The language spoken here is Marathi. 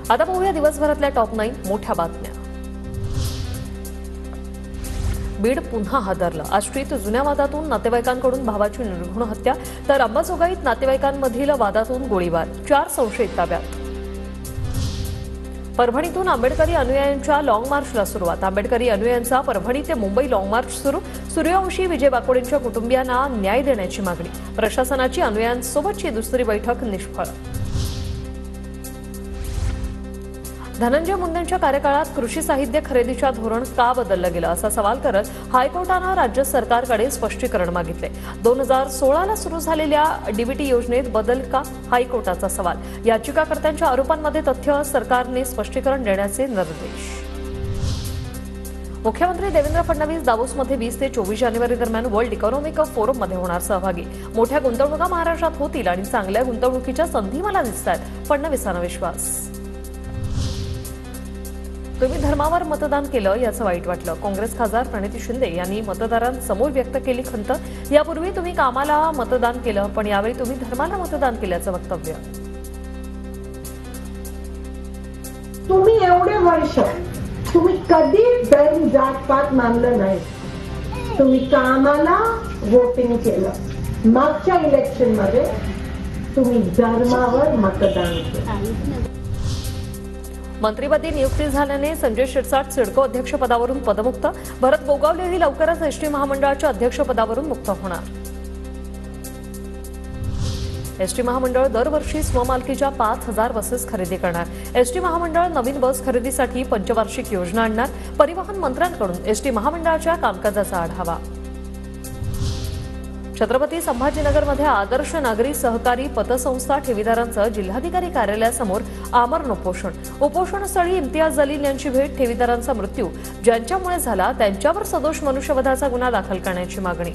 आता पाहूया दिवसभरातल्या टॉप 9 मोठ्या बातम्या। बीड पुन्हा हादरलं। आष्टीत जुन्या वादातून नातेवाईकांकडून भावाची निर्घृण हत्या, तर अंबाजोगाईत नातेवाईकांमधील वादातून गोळीबार, 4 संशयित ताब्यात। परभणीतून आंबेडकरी अनुयायांच्या लॉंग मार्चला सुरुवात। आंबेडकरी अनुयायांचा परभणी ते मुंबई लॉंग मार्च सुरू। सूर्यवंशी विजय बाकोडेंच्या कुटुंबियांना न्याय देण्याची मागणी। प्रशासनाची अनुयायांसोबतची दुसरी बैठक निष्फळ। धनंजय मुंडेंच्या कार्यकाळात कृषी साहित्य खरेदीच्या धोरण का बदललं गेलं असा सवाल करत हायकोर्टानं राज्य सरकारकडे स्पष्टीकरण मागितले। 2016ला सुरू झालेल्या डीबीटी योजनेत बदल का, हायकोर्टाचा सवाल। याचिकाकर्त्यांच्या आरोपांमध्ये तथ्य, सरकारने स्पष्टीकरण देण्याचे निर्देश। मुख्यमंत्री देवेंद्र फडणवीस दावोसमध्ये 20 ते 24 जानेवारी दरम्यान वर्ल्ड इकॉनॉमिक फोरममध्ये होणार सहभागी। मोठ्या गुंतवणुका महाराष्ट्रात होतील आणि चांगल्या गुंतवणुकीच्या संधी मला दिसतायत, फडणवीसांना विश्वास। तुम्ही धर्मावर मतदान केलं याचं वाईट वाटलं। काँग्रेस खासदार प्रणिती शिंदे यांनी मतदारांसमोर व्यक्त केली खंत। यापूर्वी तुम्ही कामाला मतदान केलं, पण यावेळी तुम्ही धर्माला मतदान केल्याचं वक्तव्य। तुम्ही एवढे वर्ष तुम्ही कधी धर्म जात पात मानलं नाही, तुम्ही कामाला वोटिंग केलं। मागच्या इलेक्शन मध्ये तुम्ही धर्मावर मतदान केलं। मंत्रिपदी नियुक्ती झाल्याने संजय शिरसाट सिडको अध्यक्षपदावरून पदमुक्त। भरत गोगावलेही लवकरच एसटी महामंडळाच्या अध्यक्षपदावरून मुक्त होणार। एसटी महामंडळ दरवर्षी स्वमालकीच्या 5000 बसेस खरेदी करणार। एसटी महामंडळ नवीन बस खरेदीसाठी पंचवार्षिक योजना आणणार। परिवहन मंत्र्यांकडून एसटी महामंडळाच्या कामकाजाचा आढावा। छत्रपती संभाजीनगरमध्ये आदर्श नागरी सहकारी पतसंस्था ठेवीदारांचं जिल्हाधिकारी कार्यालयासमोर आमरण उपोषण। उपोषणस्थळी इम्तियाज जलील यांची भेट। ठेवीदारांचा मृत्यू ज्यांच्यामुळे झाला त्यांच्यावर सदोष मनुष्यवधाचा गुन्हा दाखल करण्याची मागणी।